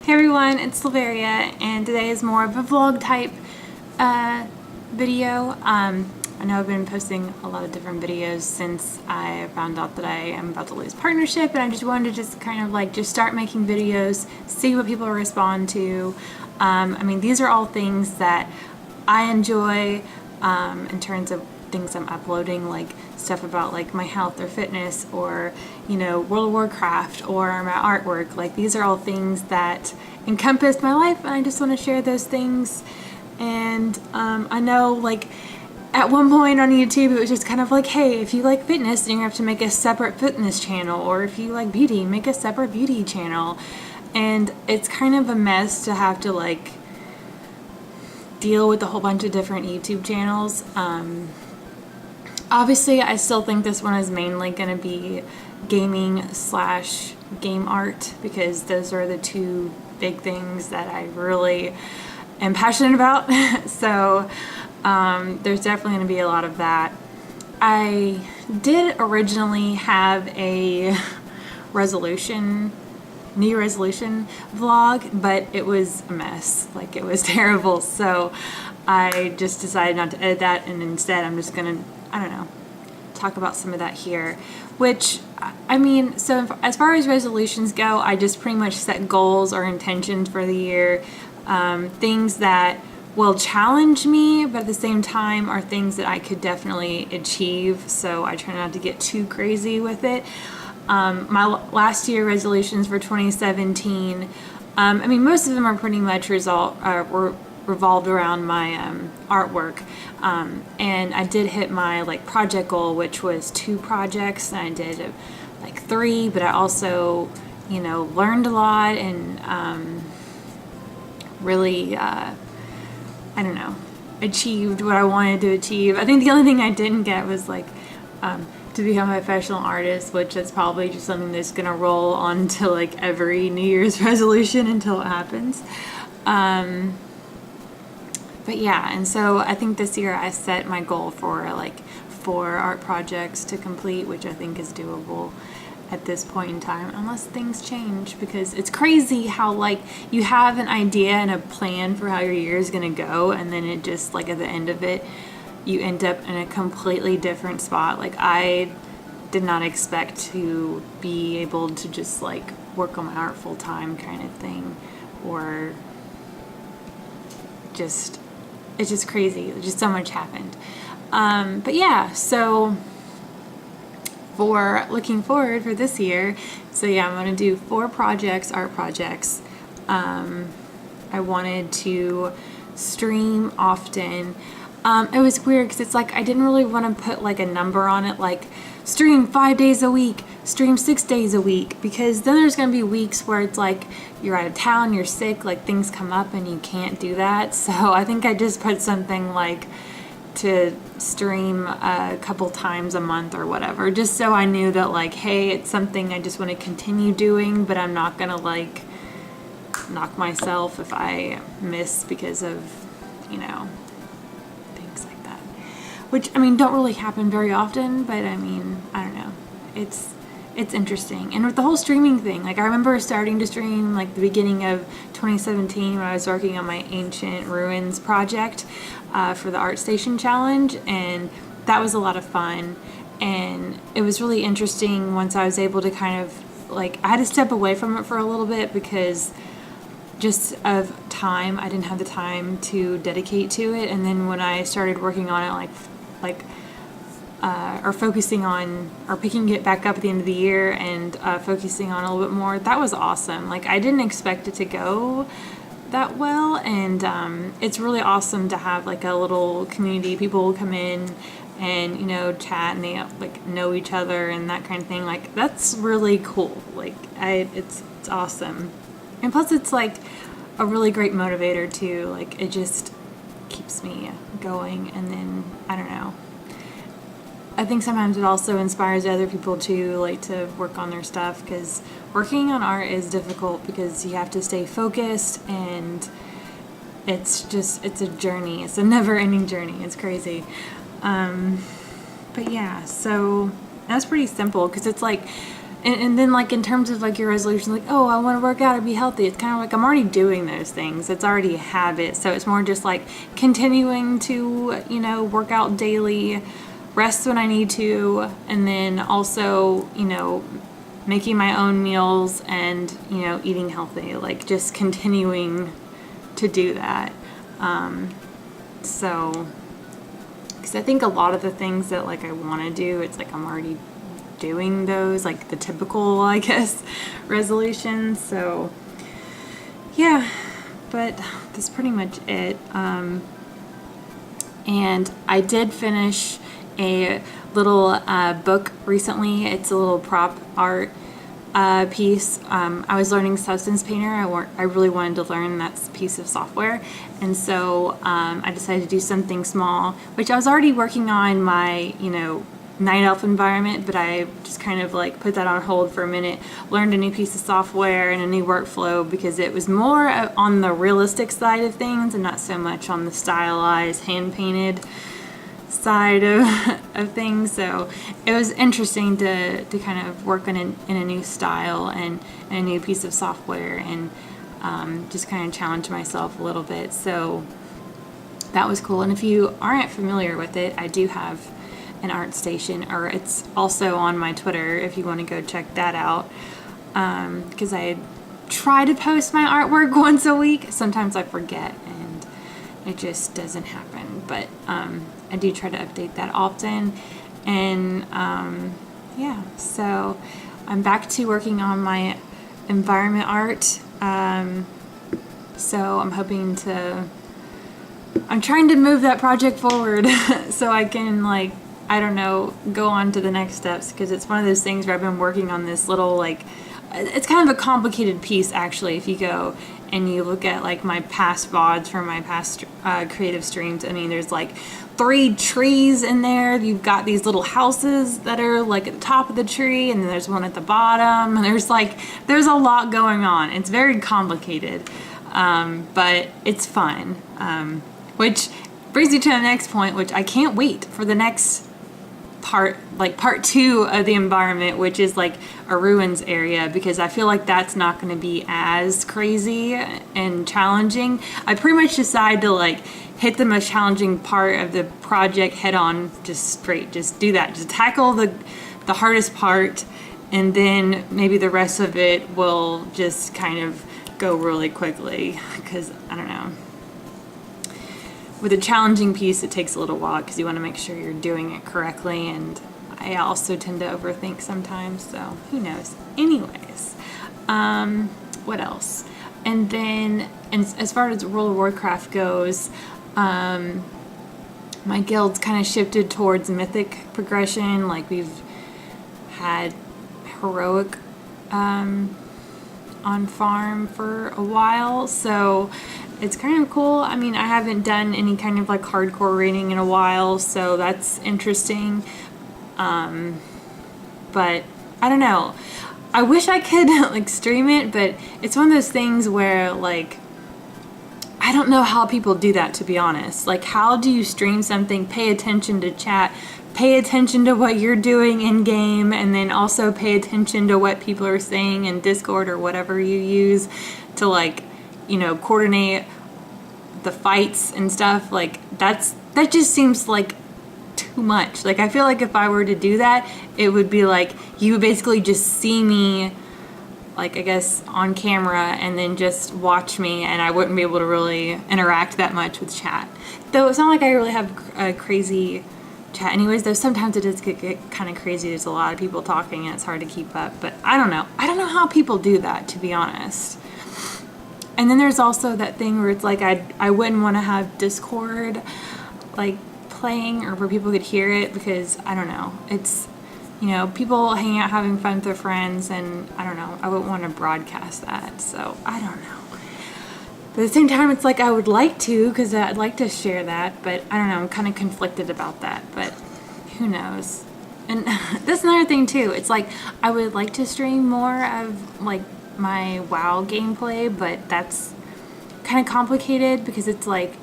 Hey everyone, it's Sylveria, and today is more of a vlog type video. I know I've been posting a lot of different videos since I found out that I am about to lose partnership, and I just wanted to just kind of like just start making videos, see what people respond to. I mean, these are all things that I enjoy in terms of things I'm uploading, like stuff about like my health or fitness or, you know, World of Warcraft or my artwork. Like these are all things that encompass my life, and I just want to share those things. And I know like at one point on YouTube it was just kind of like, hey, if you like fitness then you have to make a separate fitness channel, or if you like beauty, make a separate beauty channel. And it's kind of a mess to have to like deal with a whole bunch of different YouTube channels. Obviously, I still think this one is mainly going to be gaming / game art, because those are the two big things that I really am passionate about. So there's definitely going to be a lot of that. I did originally have a New resolution vlog, but it was a mess. Like, it was terrible. So I just decided not to edit that, and instead I'm just gonna, I don't know, talk about some of that here. Which, I mean, so as far as resolutions go, I just pretty much set goals or intentions for the year. Things that will challenge me, but at the same time are things that I could definitely achieve. So I try not to get too crazy with it. My last year resolutions for 2017, I mean, most of them are pretty much revolved around my artwork, and I did hit my like project goal, which was 2 projects, and I did like 3, but I also, you know, learned a lot and really I don't know, achieved what I wanted to achieve. I think the only thing I didn't get was like to become a professional artist, which is probably just something that's gonna roll on to like every New Year's resolution until it happens. But yeah, and so I think this year I set my goal for like 4 art projects to complete, which I think is doable at this point in time, unless things change, because it's crazy how like you have an idea and a plan for how your year is gonna go, and then it just like at the end of it you end up in a completely different spot. Like, I did not expect to be able to just like work on my art full time kind of thing, or just, it's just crazy. Just so much happened. But yeah, so for looking forward for this year, so yeah, I'm gonna do 4 projects, art projects. I wanted to stream often. It was weird because it's like I didn't really want to put like a number on it, like stream 5 days a week, stream 6 days a week, because then there's going to be weeks where it's like you're out of town, you're sick, like things come up and you can't do that. So I think I just put something like to stream a couple times a month or whatever, just so I knew that like, hey, it's something I just want to continue doing, but I'm not going to like knock myself if I miss because of, you know, which, I mean, don't really happen very often, but I mean, I don't know, it's interesting. And with the whole streaming thing, like I remember starting to stream like the beginning of 2017 when I was working on my Ancient Ruins project for the Art Station Challenge, and that was a lot of fun. And it was really interesting once I was able to kind of like, I had to step away from it for a little bit because just of time, I didn't have the time to dedicate to it. And then when I started working on it, or focusing on, or picking it back up at the end of the year and focusing on a little bit more, that was awesome. Like, I didn't expect it to go that well, and it's really awesome to have like a little community. People will come in and, you know, chat, and they like know each other and that kind of thing. Like, that's really cool. Like, it's awesome. And plus it's like a really great motivator too. Like, it just keeps me going. And then, I don't know, I think sometimes it also inspires other people to like to work on their stuff, because working on art is difficult because you have to stay focused, and it's a journey. It's a never-ending journey. It's crazy. But yeah, so that's pretty simple, because it's like And then like in terms of like your resolution, like, oh, I want to work out or be healthy, it's kind of like I'm already doing those things. It's already a habit. So it's more just like continuing to, you know, work out daily, rest when I need to, and then also, you know, making my own meals and, you know, eating healthy, like just continuing to do that. So, because I think a lot of the things that like I want to do, it's like I'm already doing those, like the typical, I guess, resolutions. So yeah, but that's pretty much it. And I did finish a little book recently. It's a little prop art piece. I was learning Substance Painter. I really wanted to learn that piece of software, and so I decided to do something small, which I was already working on my, you know, Night Elf environment, but I just kind of like put that on hold for a minute, learned a new piece of software and a new workflow because it was more on the realistic side of things and not so much on the stylized, hand-painted side of things. So it was interesting to kind of work in a new style and a new piece of software, and just kind of challenge myself a little bit. So that was cool. And if you aren't familiar with it, I do have an art station, or it's also on my Twitter if you want to go check that out, because I try to post my artwork once a week. Sometimes I forget and it just doesn't happen, but I do try to update that often. And yeah, so I'm back to working on my environment art. So I'm trying to move that project forward so I can, like, I don't know, go on to the next steps, because it's one of those things where I've been working on this little, like, it's kind of a complicated piece actually. If you go and you look at like my past VODs from my past creative streams, I mean, there's like 3 trees in there. You've got these little houses that are like at the top of the tree, and then there's one at the bottom, and there's a lot going on. It's very complicated, but it's fun, which brings me to the next point, which I can't wait for the next part 2 of the environment, which is like a ruins area, because I feel like that's not going to be as crazy and challenging. I pretty much decide to like hit the most challenging part of the project head on, just do that, just tackle the hardest part, and then maybe the rest of it will just kind of go really quickly, because I don't know, with a challenging piece, it takes a little while because you want to make sure you're doing it correctly, and I also tend to overthink sometimes, so who knows. Anyways, what else? And then, and as far as World of Warcraft goes, my guild's kind of shifted towards Mythic progression. Like, we've had Heroic on farm for a while, so it's kind of cool. I mean, I haven't done any kind of like hardcore raiding in a while, so that's interesting. But I don't know. I wish I could like stream it, but it's one of those things where like, I don't know how people do that, to be honest. Like, how do you stream something, pay attention to chat, pay attention to what you're doing in game, and then also pay attention to what people are saying in Discord or whatever you use to, like, you know, coordinate the fights and stuff. Like, that just seems like too much. Like, I feel like if I were to do that, it would be like you would basically just see me, like, I guess on camera, and then just watch me, and I wouldn't be able to really interact that much with chat. Though it's not like I really have a crazy chat anyways, though sometimes it does get kind of crazy. There's a lot of people talking and it's hard to keep up, but I don't know how people do that, to be honest. And then there's also that thing where it's like I wouldn't want to have Discord like playing, or where people could hear it, because I don't know, it's, you know, people hanging out having fun with their friends, and I don't know, I wouldn't want to broadcast that, so I don't know. But at the same time, it's like I would like to, because I'd like to share that, but I don't know, I'm kind of conflicted about that, but who knows. And that's another thing too, it's like I would like to stream more of like my WoW gameplay, but that's kind of complicated because it's like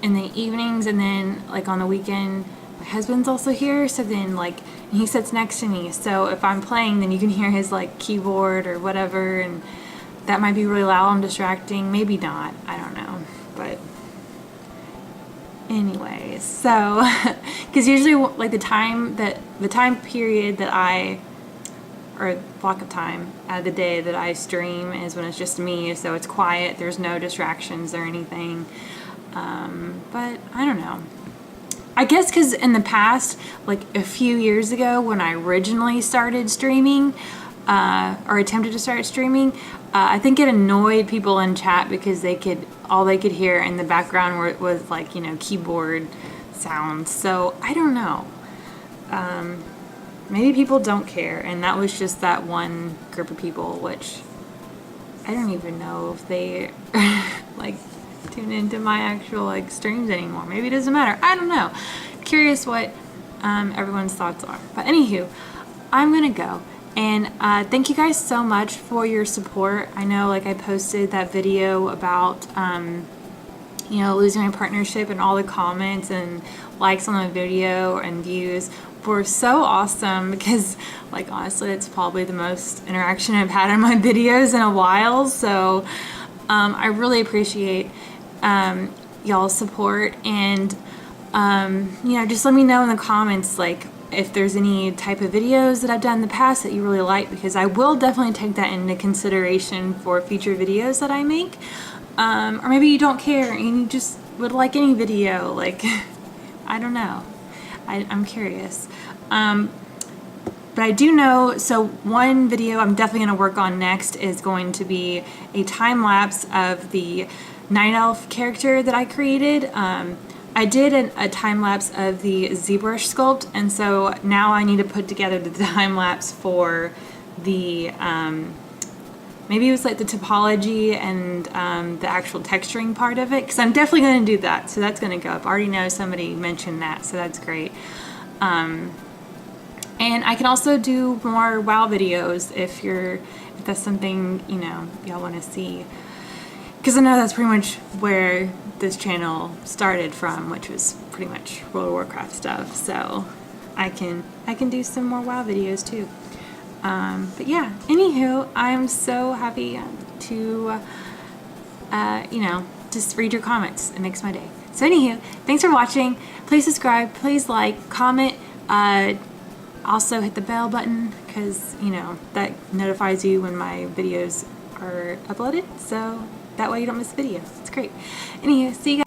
in the evenings, and then like on the weekend my husband's also here, so then like and he sits next to me. So if I'm playing, then you can hear his like keyboard or whatever, and that might be really loud and distracting. Maybe not. I don't know. But anyways, so because usually like the time period that or block of time out of the day that I stream is when it's just me, so it's quiet, there's no distractions or anything. But I don't know. I guess because in the past, like a few years ago when I originally started streaming, or attempted to start streaming, I think it annoyed people in chat because all they could hear in the background was like, you know, keyboard sounds. So I don't know. Maybe people don't care, and that was just that one group of people, which I don't even know if they like tune into my actual like streams anymore. Maybe it doesn't matter. I don't know. Curious what everyone's thoughts are. But anywho, I'm gonna go. And thank you guys so much for your support. I know like I posted that video about you know, losing my partnership, and all the comments and likes on the video and views were so awesome, because like honestly it's probably the most interaction I've had on my videos in a while. So I really appreciate y'all's support, and you know, just let me know in the comments like if there's any type of videos that I've done in the past that you really like, because I will definitely take that into consideration for future videos that I make. Or maybe you don't care and you just would like any video, like I don't know. I'm curious. But I do know, so one video I'm definitely going to work on next is going to be a time lapse of the Night Elf character that I created. I did a time lapse of the ZBrush sculpt, and so now I need to put together the time lapse for the maybe it was like the topology and the actual texturing part of it, because I'm definitely going to do that. So that's going to go up. I already know somebody mentioned that, so that's great. And I can also do more WoW videos if that's something, you know, y'all want to see. Because I know that's pretty much where this channel started from, which was pretty much World of Warcraft stuff. So I can do some more WoW videos too. But yeah, anywho, I'm so happy to, you know, just read your comments. It makes my day. So anywho, thanks for watching. Please subscribe, please like, comment, also hit the bell button, because, you know, that notifies you when my videos are uploaded. So that way you don't miss a video. It's great. Anywho, see you guys.